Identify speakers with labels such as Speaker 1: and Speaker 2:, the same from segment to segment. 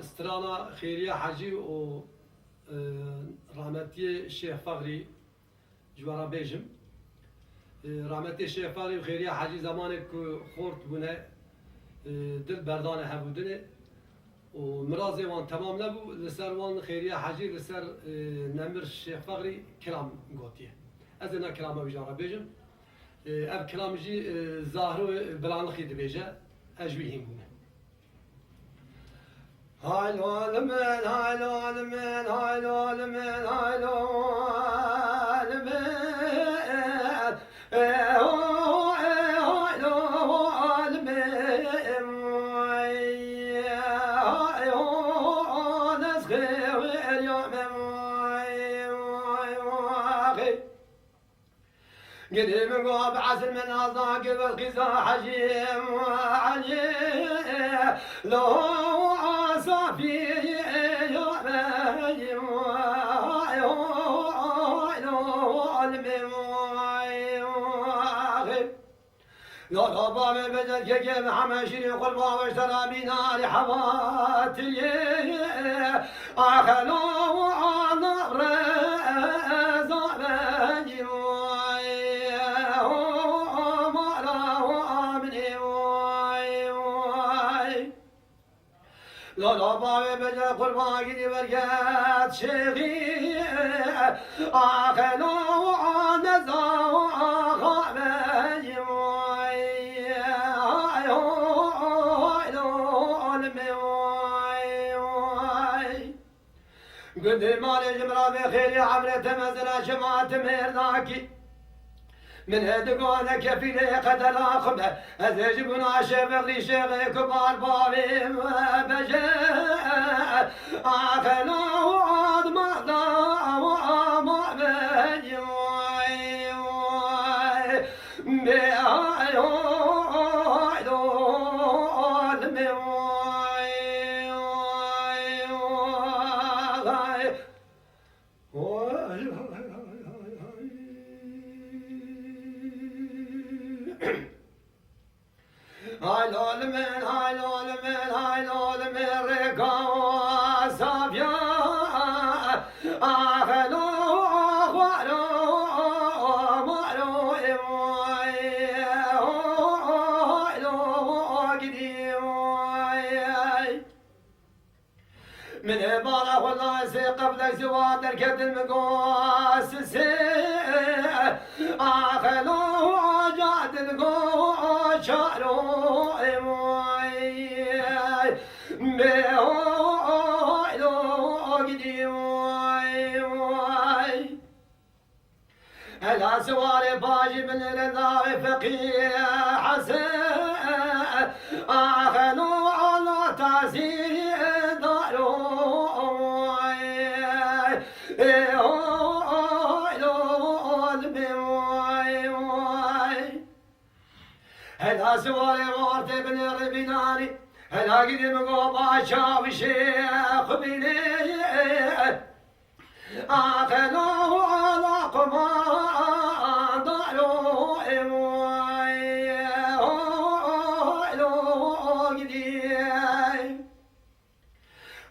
Speaker 1: استرانا خيرية حجي و رحمتي الشيخ فغري جوارا بيجم رحمتي الشيخ فغري وخيرية حجي زمانك خورت بنا دل بردانه هبودنه و مرازي وان تمام نبو لسر وان خيرية حجي لسر نمر الشيخ فغري كلام قوتيه أزنا كلامه بجارا بيجم أب كلام جي ظاهرو بلانخي دبيجة أجويهم بنا هاي العالمين هاي العالمين هاي العالمين هاي العالمين قديم قاب عسل من أصداق بالقزا حجيم وعليه لو صافي لا ربا من بدل كيف حمشري قلبا واشترى بنار حواتي أخلوا نار زعباني لا ربا من بدل قلبا قدي بركات شيخي أخلوا نزا خاباني قد مال جمرة بخير عمرة تمزنا شمعت مرداكي من هدقونا كفيلي قدر أخبه أذجبنا شبغلي شغي كبار بابي بجاء أخلو عاد مهدا وما بني هاي العالمين هاي العالمين هاي العالمين رقا صافيا أخلو أخوالو مالو من عبارة والله قبل زواد الكد المقاس أخلو جاد القوش شارو هلا سواري باجي من الرضا فقيه حسن أخلو على تعزير دارو هلا سواري وارتي بن الربيناني هلا قديم قوبا شاوي شيخ بني أخلو على قمان دارو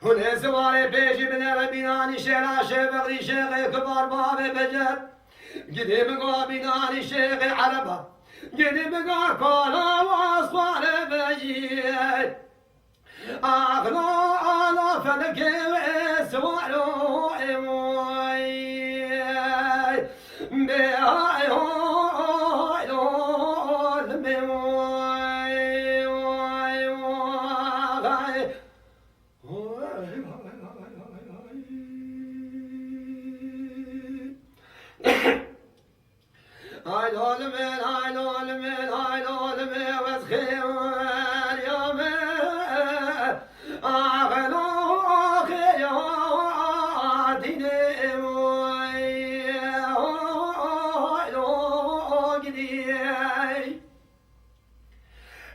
Speaker 1: هنا سواري بيجي من ربيناني شيرا شبغري شيخي كبار بابي بجد قديم قوبيناني شيخي عربة قديم قوكولا واصفار بجيد أغلو على فلكي وسوارو هاي العالمين هاي العالمين هاي العالمين وسخير يوم أغلو خياتي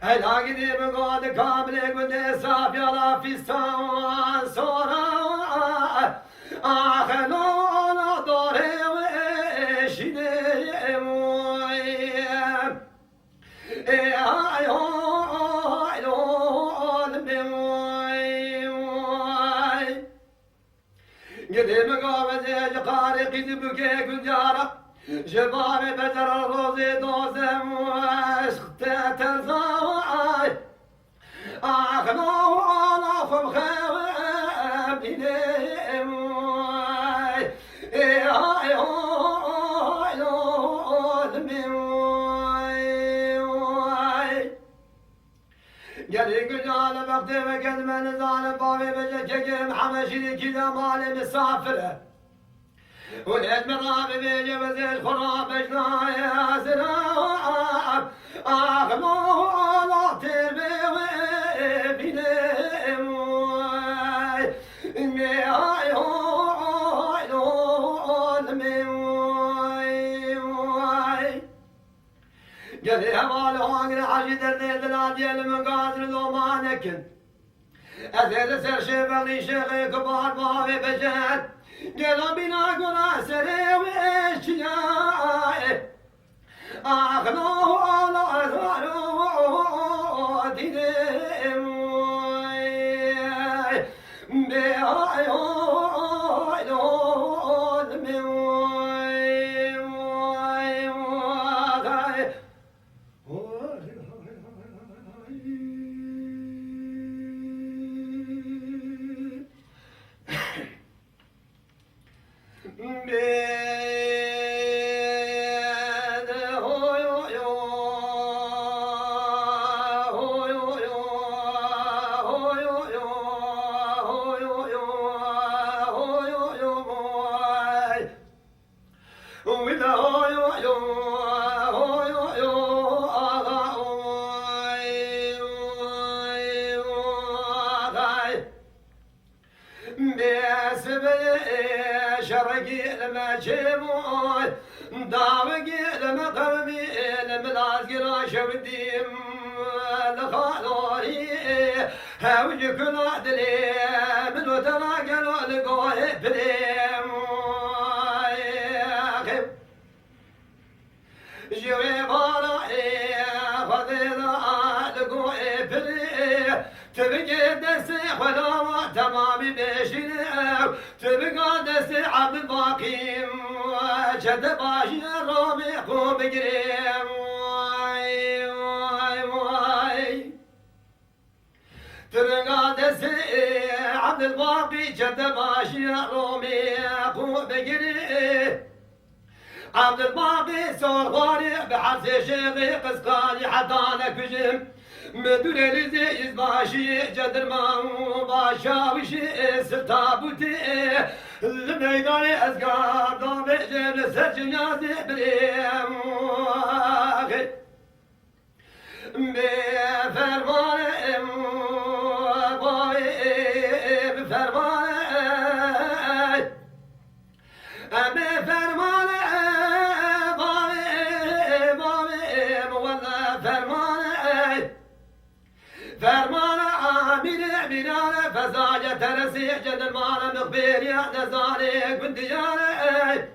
Speaker 1: هلا قديم قاد كامل قد صافي على في السماء صورة أخلو على دوري وإشني قاري قيد بكي كجارة جبار بدر الروزي دوزم واشخت ترزاوي أخنو على فبخير بنيم قالي قجال بختي وقد من ظالم بابي بجككم حمشي كذا مالي مسافره ولد مرابي بيجي وزير خراب اجنايا سراب اخلو على تربي وبينهم قال يا مالو هاجر حاجي دردي دلادي المقادر لو ما نكن أثير سر شبلي شيخي كبار بابي بجد قالوا بنا قنا سري وإشياء أخذوه على أثاره دينهم داوقي لما قومي لما لازقنا شوديم لخالوري هاوجي كل عدلي من وتراقلوا لقوه بليم جوي بارعي فضيلا لقوه بليم تبقى دسي ولا تمامي بشير تبقى دسي عبد الباقي جد باشي رومي قوم قريم واي واي واي تبقى دسي عبد الباقي جد باشي رومي قوم قريم عبد الباقي صغاري بحرس شيخي قسقاني حتى انا كجم مدور لزي باشي جدر ما باشاوشي ستابوتي الميدان ازقار دام جبل سجنازي بريم بفرمان باي بفرمان بفرمان باي باي والله فرمان فرمان عامل بنار فزاجة ترسي جد المال مخبر يا نزاري كنت يا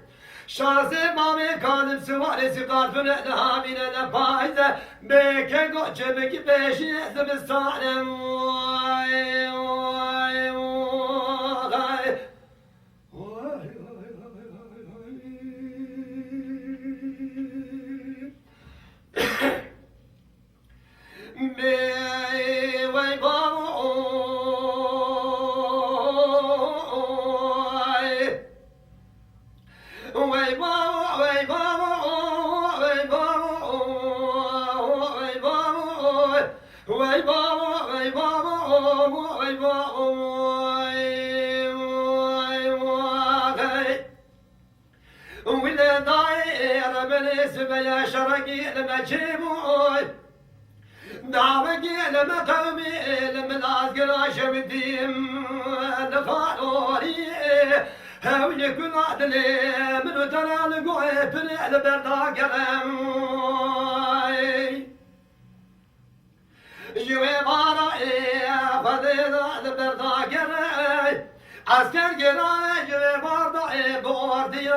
Speaker 1: شاسي مامي كاذب سواري سقاط فنقلها من الفايزة بيك قوشبك بيشي زمستان واي واي واي يا شرقي لما جيبوي دعوقي لما قومي لما العسكر شمديم لخالوري هاو يكون عدلي من ترى لقوي بني البردا قلم جوي بارعي فضيضة البردا قلم عسكر قلم جوي بارعي بوردي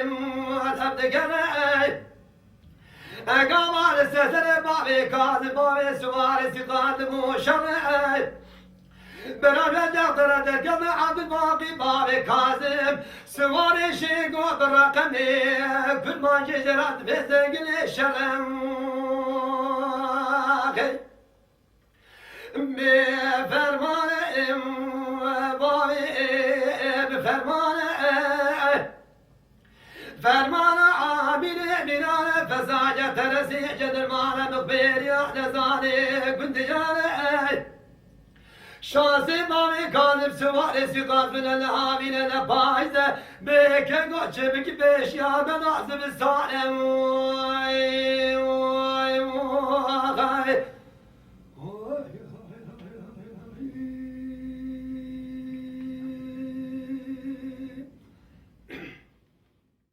Speaker 1: مذهب قلم قمر السسر بابي كاذب بابي سواري سقاط مو شرعي beraber dağlara derken Abdülbaki Babi Kazım Süvari Şigo Bırakani Kurban Cezerat ve Zengin Şerem Bir fermanım Babi bir fermanım Fermana abine binane fezace teresi cedirmane mıkbir ya nezane gündiyane Şansı mami kanıp süvaresi gazbine ne hamine ne payze Beke goçe beki beş ya ben azı bir sanem